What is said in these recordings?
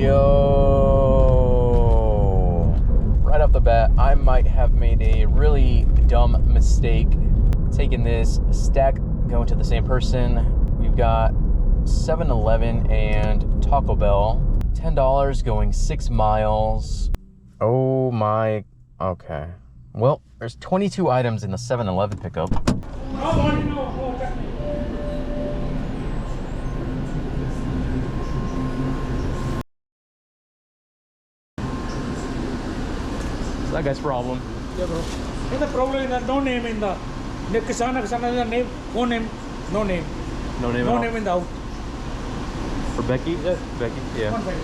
Yo, right off the bat, I might have made a really dumb mistake taking this stack going to the same person. We've got 7-Eleven and Taco Bell. $10 going 6 miles. Oh my, okay. Well, there's 22 items in the 7-Eleven pickup. It's that guy's problem. Yeah, bro. And the problem is that no name in the Kasana is the name, no name, no name. No name. No name in the out. For Becky? Yes. Becky? Yeah. 1 bag.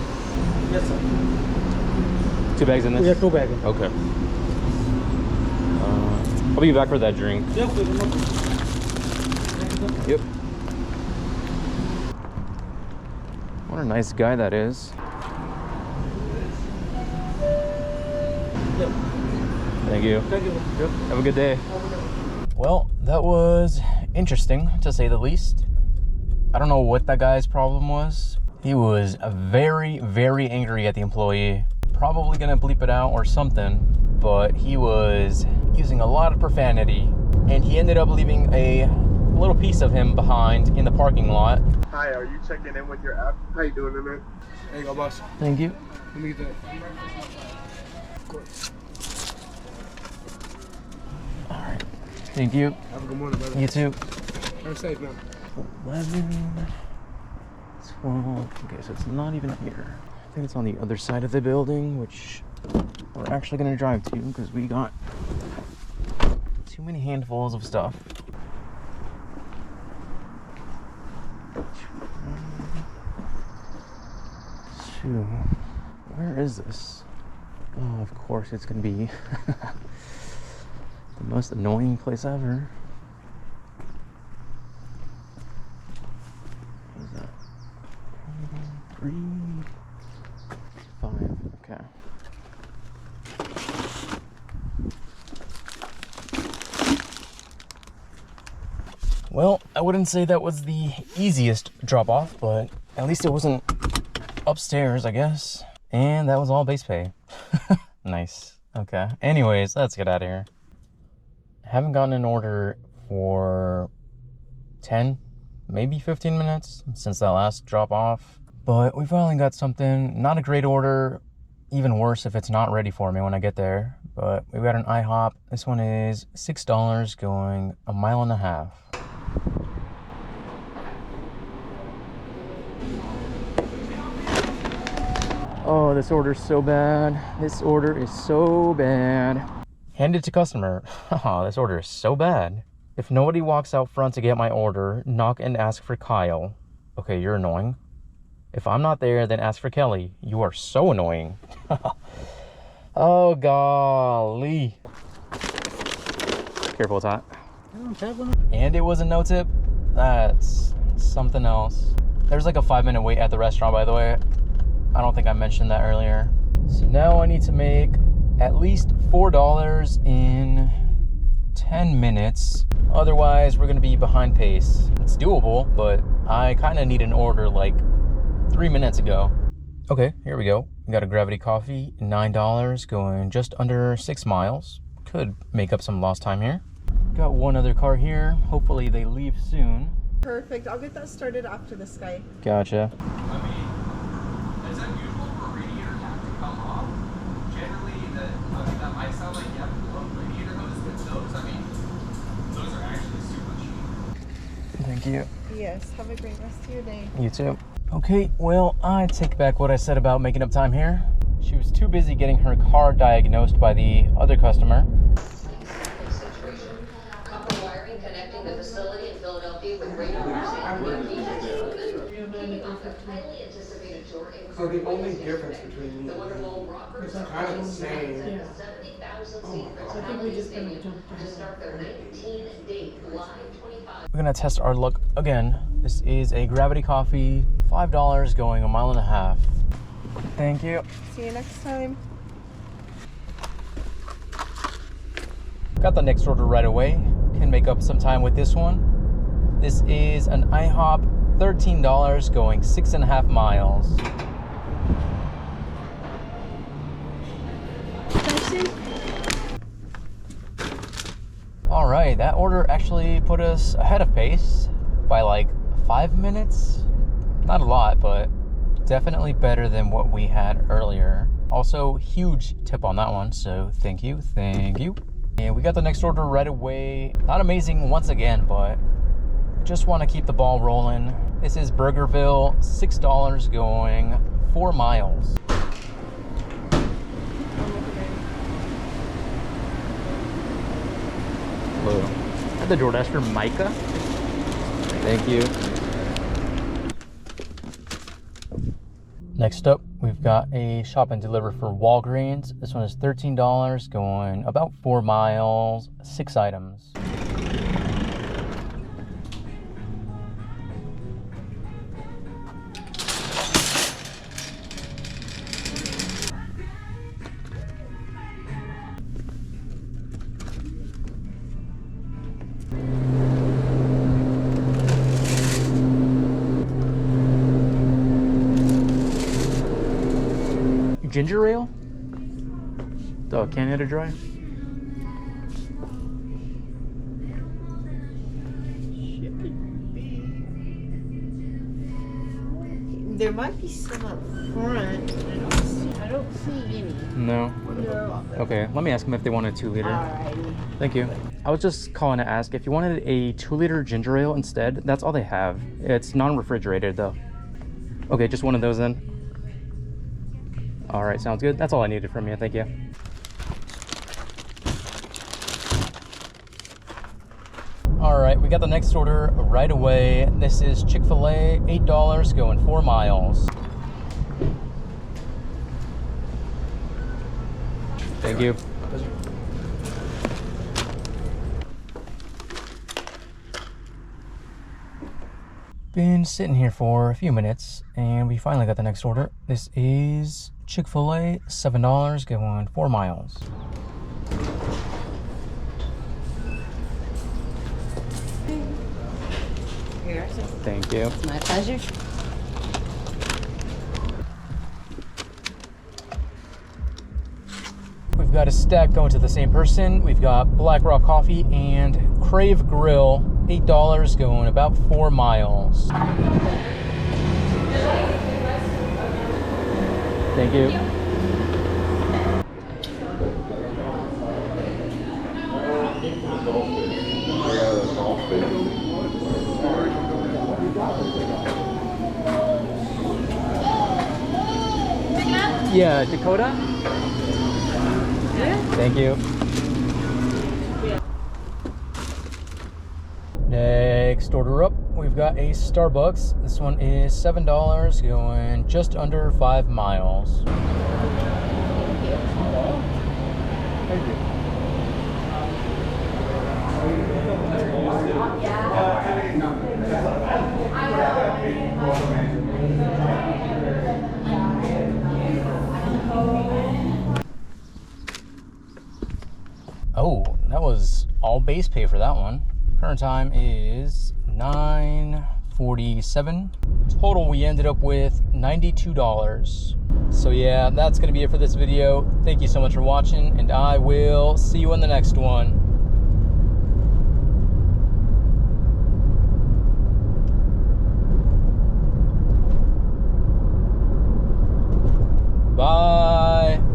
Yes, sir. 2 bags in this? Yeah, 2 bags. Okay. I'll be back for that drink. Yeah, okay. Yep. What a nice guy that is. Yep. Thank you. Thank you. Yep. Have a good day. Well, that was interesting, to say the least. I don't know what that guy's problem was. He was very, very angry at the employee. Probably gonna bleep it out or something, but he was using a lot of profanity, and he ended up leaving a little piece of him behind in the parking lot. Hi, are you checking in with your app? How you doing, man? There you go, boss. Thank you. Let me get that. Of course. All right. Thank you. Have a good morning, brother. You too. Have safe, man. 11, 12. Okay, so it's not even here. I think it's on the other side of the building, which we're actually going to drive to because we got too many handfuls of stuff. Two. Where is this? Oh, of course it's going to be the most annoying place ever. What is that? 3, 5. Okay. Well, I wouldn't say that was the easiest drop off, but at least it wasn't upstairs, I guess. And that was all base pay. Nice. Okay. Anyways, let's get out of here. I haven't gotten an order for 10, maybe 15 minutes since that last drop off. But we finally got something. Not a great order. Even worse if it's not ready for me when I get there. But we got an IHOP. This one is $6 going 1.5 miles. Oh, this order is so bad. This order is so bad. Hand it to customer. Oh, this order is so bad. If nobody walks out front to get my order, knock and ask for Kyle. Okay, you're annoying. If I'm not there, then ask for Kelly. You are so annoying. Oh, golly. Careful, it's hot. And it was a no tip. That's something else. There's like a 5-minute wait at the restaurant, by the way. I don't think I mentioned that earlier. So now I need to make at least $4 in 10 minutes. Otherwise, we're gonna be behind pace. It's doable, but I kind of need an order like 3 minutes ago. Okay, here we go. We got a gravity coffee, $9 going just under 6 miles. Could make up some lost time here. Got one other car here. Hopefully they leave soon. Perfect. I'll get that started after this guy. Gotcha. I mean, is that usual for a radiator cap to come off? Generally, that might sound like you have to plug radiator hose, but those are actually super cheap. Thank you. Yes. Have a great rest of your day. You too. Okay, well, I take back what I said about making up time here. She was too busy getting her car diagnosed by the other customer. Copper wiring connecting the facility in Philadelphia with radars and kicking off a highly anticipated tour. So the only difference between me The and wonderful rockers is kind of the same. 70,000 seat Holiday Stadium to start their 19-day live 25. We're gonna test our luck again. This is a gravity coffee, $5 going 1.5 miles. Thank you. See you next time. Got the next order right away. Can make up some time with this one. This is an IHOP, $13 going 6.5 miles. order actually put us ahead of pace by like 5 minutes. Not a lot, but definitely better than what we had earlier. Also, huge tip on that one, so thank you. And we got the next order right away. Not amazing once again, but just want to keep the ball rolling. This is Burgerville, $6 going 4 miles. Hello. I had the DoorDash for Micah. Thank you. Next up, we've got a shop and deliver for Walgreens. This one is $13 going about 4 miles, 6 items. Ginger ale? The Canada Dry? There might be some up front. I don't see any. No. No. Okay, let me ask them if they want a 2-liter. Alrighty. Thank you. I was just calling to ask if you wanted a 2-liter ginger ale instead. That's all they have. It's non-refrigerated though. Okay, just one of those then. All right, sounds good. That's all I needed from you. Thank you. All right, we got the next order right away. This is Chick-fil-A, $8 going 4 miles. Thank you. Been sitting here for a few minutes and we finally got the next order. This is Chick-fil-A, $7 going 4 miles. Here, so Thank you. it's my pleasure. We've got a stack going to the same person. We've got Black Rock Coffee and Crave Grill, $8 going about 4 miles. Thank you. Yeah, Dakota? Thank you. Next order up, we've got a Starbucks. This one is $7 going just under 5 miles. Thank you. Oh, that was all base pay for that one. Current time is 9:47. Total, we ended up with $92. So yeah, that's gonna be it for this video. Thank you so much for watching, and I will see you in the next one.